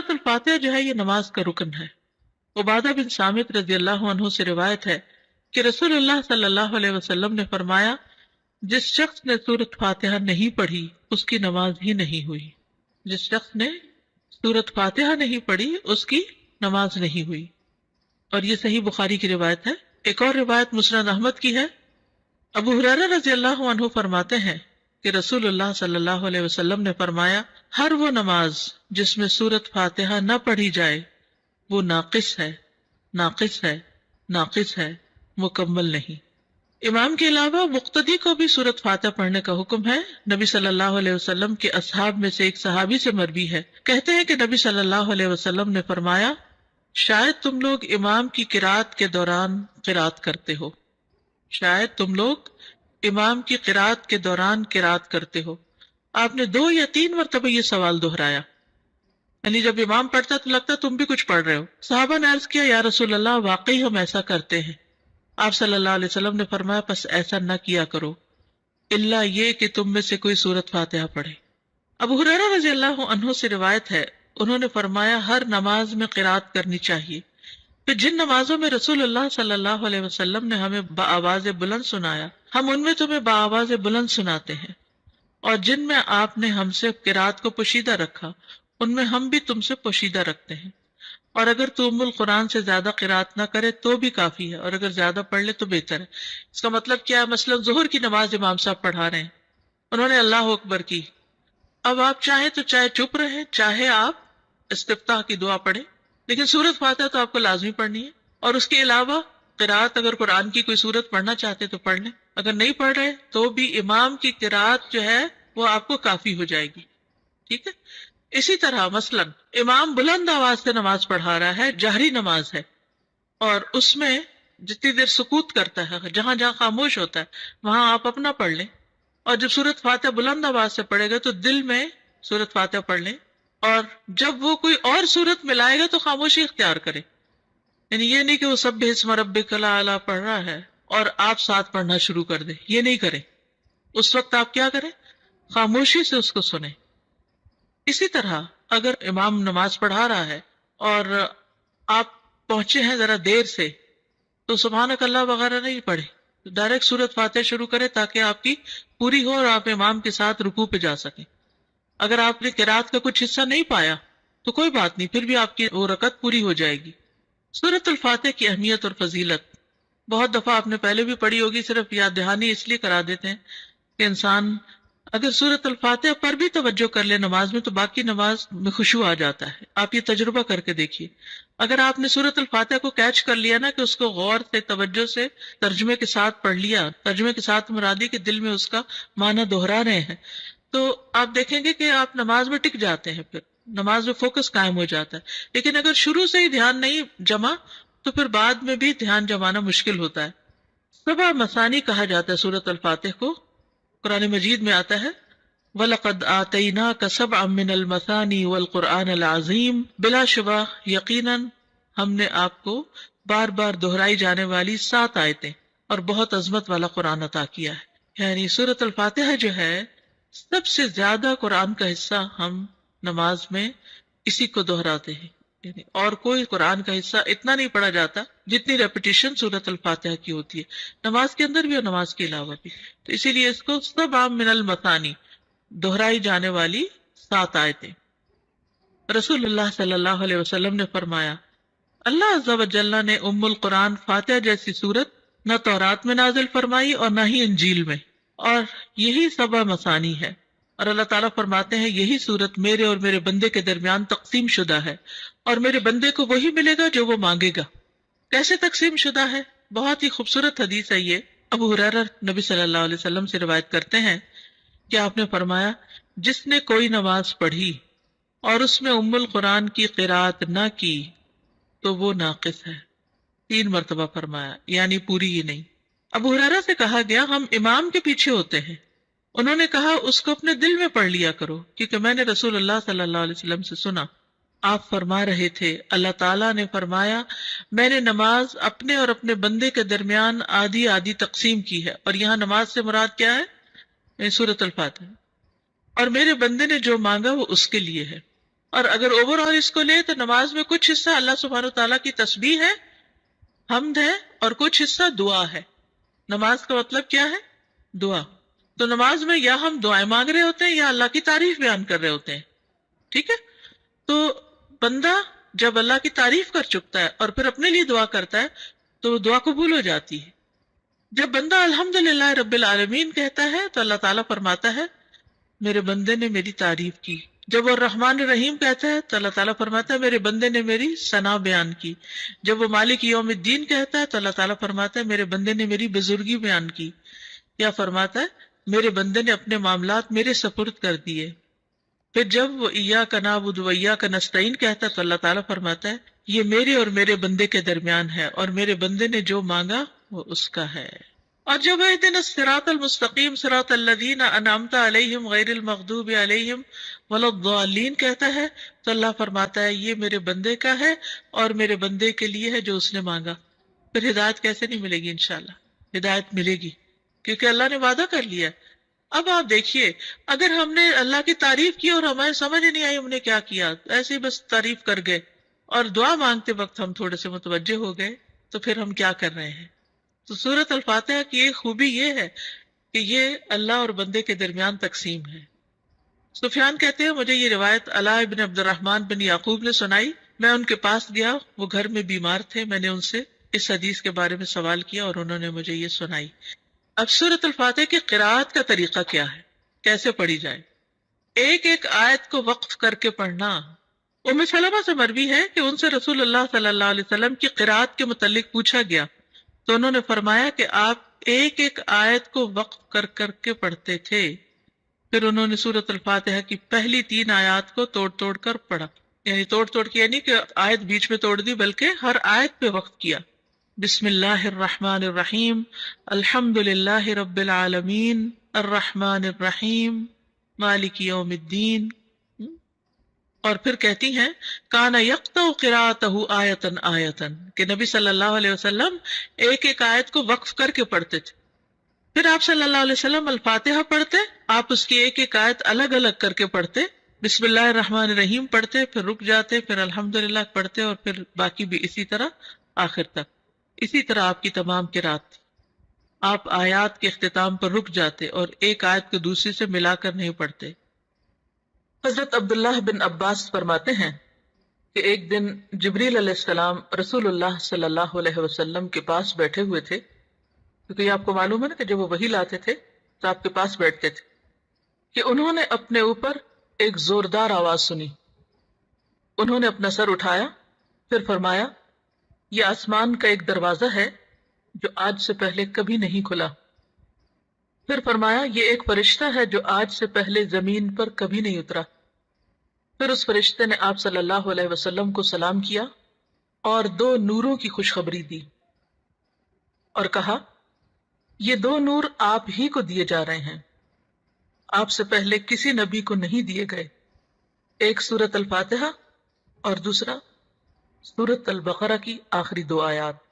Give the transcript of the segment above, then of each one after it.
سورۃ الفاتحہ جو ہے یہ نماز کا رکن ہے۔ عبادہ بن صامت رضی اللہ عنہ سے روایت ہے کہ رسول اللہ صلی اللہ علیہ وسلم نے فرمایا، جس شخص نے سورۃ فاتحہ نہیں پڑھی اس کی نماز ہی نہیں ہوئی۔ جس شخص نے سورۃ فاتحہ نہیں پڑھی اس کی نماز نہیں ہوئی، اور یہ صحیح بخاری کی روایت ہے۔ ایک اور روایت مسند احمد کی ہے۔ ابو ہریرہ رضی اللہ عنہ فرماتے ہیں کہ رسول اللہ صلی اللہ علیہ وسلم نے فرمایا، ہر وہ نماز جس میں سورۃ فاتحہ نہ پڑھی جائے وہ ناقص ہے، ناقص ہے، ناقص ہے، مکمل نہیں۔ امام کے علاوہ مقتدی کو بھی سورۃ فاتحہ پڑھنے کا حکم ہے۔ نبی صلی اللہ علیہ وسلم کے اصحاب میں سے ایک صحابی سے مروی ہے، کہتے ہیں کہ نبی صلی اللہ علیہ وسلم نے فرمایا، شاید تم لوگ امام کی قرات کے دوران قرات کرتے ہو، شاید تم لوگ امام کی قرات کے دوران قرات کرتے ہو۔ آپ نے 2 یا 3 مرتبہ یہ سوال دہرایا، یعنی جب امام پڑھتا تو لگتا تم بھی کچھ پڑھ رہے ہو۔ صحابہ نے عرض کیا، یا رسول اللہ واقعی ہم ایسا کرتے ہیں۔ آپ صلی اللہ علیہ وسلم نے فرمایا، پس ایسا نہ کیا کرو الا یہ کہ تم میں سے کوئی سورۃ فاتحہ پڑھے۔ ابو ہریرہ رضی اللہ عنہ سے روایت ہے، انہوں نے فرمایا، ہر نماز میں قرات کرنی چاہیے۔ پھر جن نمازوں میں رسول اللہ صلی اللہ علیہ وسلم نے ہمیں بآواز بلند سنایا، ہم ان میں تمہیں بآواز بلند سناتے ہیں، اور جن میں آپ نے ہم سے قرات کو پوشیدہ رکھا ان میں ہم بھی تم سے پوشیدہ رکھتے ہیں، اور اگر تو ام القرآن سے زیادہ قرات نہ کرے تو بھی کافی ہے، اور اگر زیادہ پڑھ لے تو بہتر ہے۔ اس کا مطلب کیا ہے؟ مثلا ظہر کی نماز امام صاحب پڑھا رہے ہیں، انہوں نے اللہ اکبر کی، اب آپ چاہیں تو چاہے چپ رہیں، چاہے آپ استفتاح کی دعا پڑھیں، لیکن سورۃ فاتحہ تو آپ کو لازمی پڑھنی ہے۔ اور اس کے علاوہ قرات، اگر قرآن کی کوئی سورت پڑھنا چاہتے تو پڑھ لیں، اگر نہیں پڑھ رہے تو بھی امام کی قرات جو ہے وہ آپ کو کافی ہو جائے گی، ٹھیک ہے۔ اسی طرح مثلا امام بلند آواز سے نماز پڑھا رہا ہے، جہری نماز ہے، اور اس میں جتنی دیر سکوت کرتا ہے، جہاں جہاں خاموش ہوتا ہے وہاں آپ اپنا پڑھ لیں، اور جب سورۃ فاتحہ بلند آواز سے پڑھے گا تو دل میں سورۃ فاتحہ پڑھ لیں، اور جب وہ کوئی اور سورت ملائے گا تو خاموشی اختیار کرے، یعنی یہ نہیں کہ وہ سبح اسم ربک الاعلی پڑھ رہا ہے اور آپ ساتھ پڑھنا شروع کر دیں، یہ نہیں کریں۔ اس وقت آپ کیا کریں؟ خاموشی سے اس کو سنیں۔ اسی طرح اگر امام نماز پڑھا رہا ہے اور آپ پہنچے ہیں ذرا دیر سے تو سبحانک اللہ وغیرہ نہیں پڑھے، ڈائریکٹ سورۃ فاتحہ شروع کریں تاکہ آپ کی پوری ہو اور آپ امام کے ساتھ رکوع پہ جا سکیں۔ اگر آپ نے قرات کا کچھ حصہ نہیں پایا تو کوئی بات نہیں، پھر بھی آپ کی وہ رکعت پوری ہو جائے گی۔ سورۃ الفاتحہ کی اہمیت اور فضیلت بہت دفعہ آپ نے پہلے بھی پڑھی ہوگی، صرف یاد دہانی اس لیے کرا دیتے ہیں کہ انسان اگر سورۃ الفاتحہ پر بھی توجہ کر لے نماز میں تو باقی نماز میں خشوع آ جاتا ہے۔ آپ یہ تجربہ کر کے دیکھیے، اگر آپ نے سورۃ الفاتحہ کو کیچ کر لیا نا کہ اس کو غور سے توجہ سے ترجمے کے ساتھ پڑھ لیا، ترجمے کے ساتھ مرادی کے دل میں اس کا معنی دہرا رہے ہیں، تو آپ دیکھیں گے کہ آپ نماز میں ٹک جاتے ہیں، پھر نماز میں فوکس قائم ہو جاتا ہے۔ لیکن اگر شروع سے ہی دھیان نہیں جمع تو پھر بعد میں بھی دھیان جمانا مشکل ہوتا ہے۔ 7 مثانی کہا جاتا ہے سورۃ الفاتحہ کو، قرآن مجید میں آتا ہے وَلَقَدْ آتَيْنَاكَ سَبْعًا مِّنَ الْمَثَانِي وَالْقُرْآنَ الْعَظِيمِ، بلا شبہ یقیناً ہم نے آپ کو بار بار دہرائی جانے والی 7 آیتیں اور بہت عظمت والا قرآن عطا کیا ہے۔ یعنی سورۃ الفاتحہ جو ہے سب سے زیادہ قرآن کا حصہ ہم نماز میں اسی کو دہراتے ہیں، یعنی اور کوئی قرآن کا حصہ اتنا نہیں پڑھا جاتا جتنی ریپیٹیشن سورۃ الفاتحہ کی ہوتی ہے، نماز کے اندر بھی اور نماز کے علاوہ بھی۔ تو اسی لیے اس کو سبع من المثانی، دہرائی جانے والی 7 آیتیں۔ رسول اللہ صلی اللہ علیہ وسلم نے فرمایا، اللہ عز و جل نے ام القرآن فاتحہ جیسی سورت نہ تورات میں نازل فرمائی اور نہ ہی انجیل میں، اور یہی 7 مثانی ہے، اور اللہ تعالیٰ فرماتے ہیں یہی سورت میرے اور میرے بندے کے درمیان تقسیم شدہ ہے، اور میرے بندے کو وہی ملے گا جو وہ مانگے گا۔ کیسے تقسیم شدہ ہے؟ بہت ہی خوبصورت حدیث ہے یہ۔ ابو ہریرہ نبی صلی اللہ علیہ وسلم سے روایت کرتے ہیں کہ آپ نے فرمایا، جس نے کوئی نماز پڑھی اور اس میں ام القرآن کی قرات نہ کی تو وہ ناقص ہے۔ 3 مرتبہ فرمایا، یعنی پوری ہی نہیں۔ ابو ہریرہ سے کہا گیا ہم امام کے پیچھے ہوتے ہیں، انہوں نے کہا اس کو اپنے دل میں پڑھ لیا کرو، کیونکہ میں نے رسول اللہ صلی اللہ علیہ وسلم سے سنا، آپ فرما رہے تھے اللہ تعالیٰ نے فرمایا میں نے نماز اپنے اور اپنے بندے کے درمیان آدھی آدھی تقسیم کی ہے، اور یہاں نماز سے مراد کیا ہے؟ سورۃ الفاتحہ، اور میرے بندے نے جو مانگا وہ اس کے لیے ہے۔ اور اگر اوور آل اس کو لے تو نماز میں کچھ حصہ اللہ سبحانہ تعالیٰ کی تسبیح ہے، حمد ہے، اور کچھ حصہ دعا ہے۔ نماز کا مطلب کیا ہے؟ دعا۔ تو نماز میں یا ہم دعائیں مانگ رہے ہوتے ہیں یا اللہ کی تعریف بیان کر رہے ہوتے ہیں، ٹھیک ہے؟ تو بندہ جب اللہ کی تعریف کر چکتا ہے اور پھر اپنے لیے دعا کرتا ہے تو دعا قبول ہو جاتی ہے۔ جب بندہ الحمدللہ رب العالمین کہتا ہے تو اللہ تعالیٰ فرماتا ہے میرے بندے نے میری تعریف کی۔ جب وہ الرحمن الرحیم کہتا ہے تو اللہ تعالیٰ فرماتا ہے میرے بندے نے میری ثنا بیان کی۔ جب وہ مالک یوم الدین کہتا ہے تو اللہ تعالیٰ فرماتا ہے میرے بندے نے میری بزرگی بیان کی، یا فرماتا ہے میرے بندے نے اپنے معاملات میرے سپرد کر دیے۔ پھر جب وہ ایاک نعبد و ایاک نستعین کہتا ہے تو اللہ تعالیٰ فرماتا ہے یہ میرے اور میرے بندے کے درمیان ہے، اور میرے بندے نے جو مانگا وہ اس کا ہے۔ اور جب اہدنا الصراط المستقیم صراط الذین انعمت علیہم غیر المغضوب علیہم ولا الضالین کہتا ہے تو اللہ فرماتا ہے یہ میرے بندے کا ہے اور میرے بندے کے لیے ہے جو اس نے مانگا۔ پھر ہدایت کیسے نہیں ملے گی؟ انشاءاللہ ہدایت ملے گی، کیونکہ اللہ نے وعدہ کر لیا ہے۔ اب آپ دیکھیے، اگر ہم نے اللہ کی تعریف کی اور ہمیں سمجھ نہیں آئی ہم نے کیا کیا، ایسے ہی بس تعریف کر گئے اور دعا مانگتے وقت ہم تھوڑے سے متوجہ ہو گئے، تو پھر ہم کیا کر رہے ہیں؟ تو سورۃ الفاتحہ کی ایک خوبی یہ ہے کہ یہ اللہ اور بندے کے درمیان تقسیم ہے۔ سفیان کہتے ہیں مجھے یہ روایت علاء بن عبد الرحمن بن یعقوب نے سنائی، میں ان کے پاس گیا، وہ گھر میں بیمار تھے، میں نے ان سے اس حدیث کے بارے میں سوال کیا اور انہوں نے مجھے یہ سنائی۔ اب سورۃ الفاتحہ کی قراءت کا طریقہ کیا ہے، کیسے پڑھی جائے؟ ایک ایک آیت کو وقف کر کے پڑھنا۔ ام سلمہ سے مروی ہے کہ ان سے رسول اللہ صلی اللہ علیہ وسلم کی قراءت کے متعلق پوچھا گیا تو انہوں نے فرمایا کہ آپ ایک ایک آیت کو وقف کر کر کے پڑھتے تھے۔ پھر انہوں نے سورۃ الفاتحہ کی پہلی 3 آیات کو توڑ توڑ کر پڑھا، یعنی توڑ توڑ کے یعنی کہ آیت بیچ میں توڑ دی، بلکہ ہر آیت پہ وقف کیا۔ بسم اللہ الرحمن الرحیم، الحمد للہ رب العالمین، الرحمن الرحیم، مالک یوم الدین۔ اور پھر کہتی ہیں کانا یقطع قراءتہ آیتن آیتن، کہ نبی صلی اللہ علیہ وسلم ایک ایک آیت کو وقف کر کے پڑھتے تھے۔ پھر آپ صلی اللہ علیہ وسلم الفاتحہ پڑھتے، آپ اس کی ایک ایک آیت الگ الگ کر کے پڑھتے، بسم اللہ الرحمن الرحیم پڑھتے، پھر رک جاتے، پھر الحمدللہ پڑھتے، اور پھر باقی بھی اسی طرح آخر تک۔ اسی طرح آپ کی تمام قرات تھی۔ آپ آیات کے اختتام پر رک جاتے اور ایک آیت کو دوسری سے ملا کر نہیں پڑھتے۔ حضرت عبداللہ بن عباس فرماتے ہیں کہ ایک دن جبریل علیہ السلام رسول اللہ صلی اللہ علیہ وسلم کے پاس بیٹھے ہوئے تھے، کیونکہ یہ آپ کو معلوم ہے نا کہ جب وہ وحی لاتے تھے تو آپ کے پاس بیٹھتے تھے، کہ انہوں نے اپنے اوپر ایک زوردار آواز سنی۔ انہوں نے اپنا سر اٹھایا، پھر فرمایا یہ آسمان کا ایک دروازہ ہے جو آج سے پہلے کبھی نہیں کھلا۔ پھر فرمایا یہ ایک فرشتہ ہے جو آج سے پہلے زمین پر کبھی نہیں اترا۔ پھر اس فرشتے نے آپ صلی اللہ علیہ وسلم کو سلام کیا اور 2 نوروں کی خوشخبری دی اور کہا یہ 2 نور آپ ہی کو دیے جا رہے ہیں، آپ سے پہلے کسی نبی کو نہیں دیے گئے، ایک سورۃ الفاتحہ اور دوسرا سورۃ البقرہ کی آخری 2 آیات۔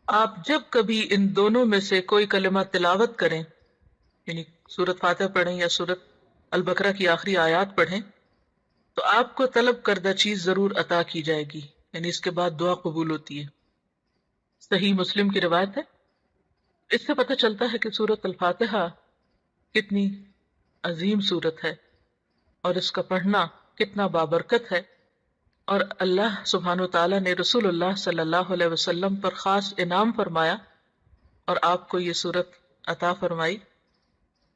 آپ جب کبھی ان دونوں میں سے کوئی کلمہ تلاوت کریں، یعنی سورۃ فاتحہ پڑھیں یا سورۃ البقرہ کی آخری آیات پڑھیں، تو آپ کو طلب کردہ چیز ضرور عطا کی جائے گی، یعنی اس کے بعد دعا قبول ہوتی ہے۔ صحیح مسلم کی روایت ہے۔ اس سے پتہ چلتا ہے کہ سورۃ الفاتحہ کتنی عظیم سورت ہے اور اس کا پڑھنا کتنا بابرکت ہے، اور اللہ سبحانہ و تعالیٰ نے رسول اللہ صلی اللہ علیہ وسلم پر خاص انعام فرمایا اور آپ کو یہ سورت عطا فرمائی۔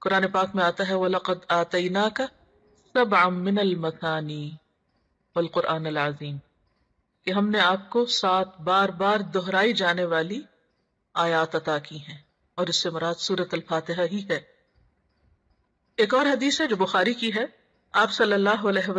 قرآن پاک میں آتا ہے وَلَقَدْ آتَيْنَاكَ سَبْعًا مِّنَ الْمَثَانِي وَالْقُرْآنِ الْعَظِيمِ، کہ ہم نے آپ کو 7 بار بار دہرائی جانے والی آیات عطا کی ہیں، اور اس سے مراد سورۃ الفاتحہ ہی ہے۔ ایک اور حدیث ہے جو بخاری کی ہے، آپ صلی اللہ علیہ وسلم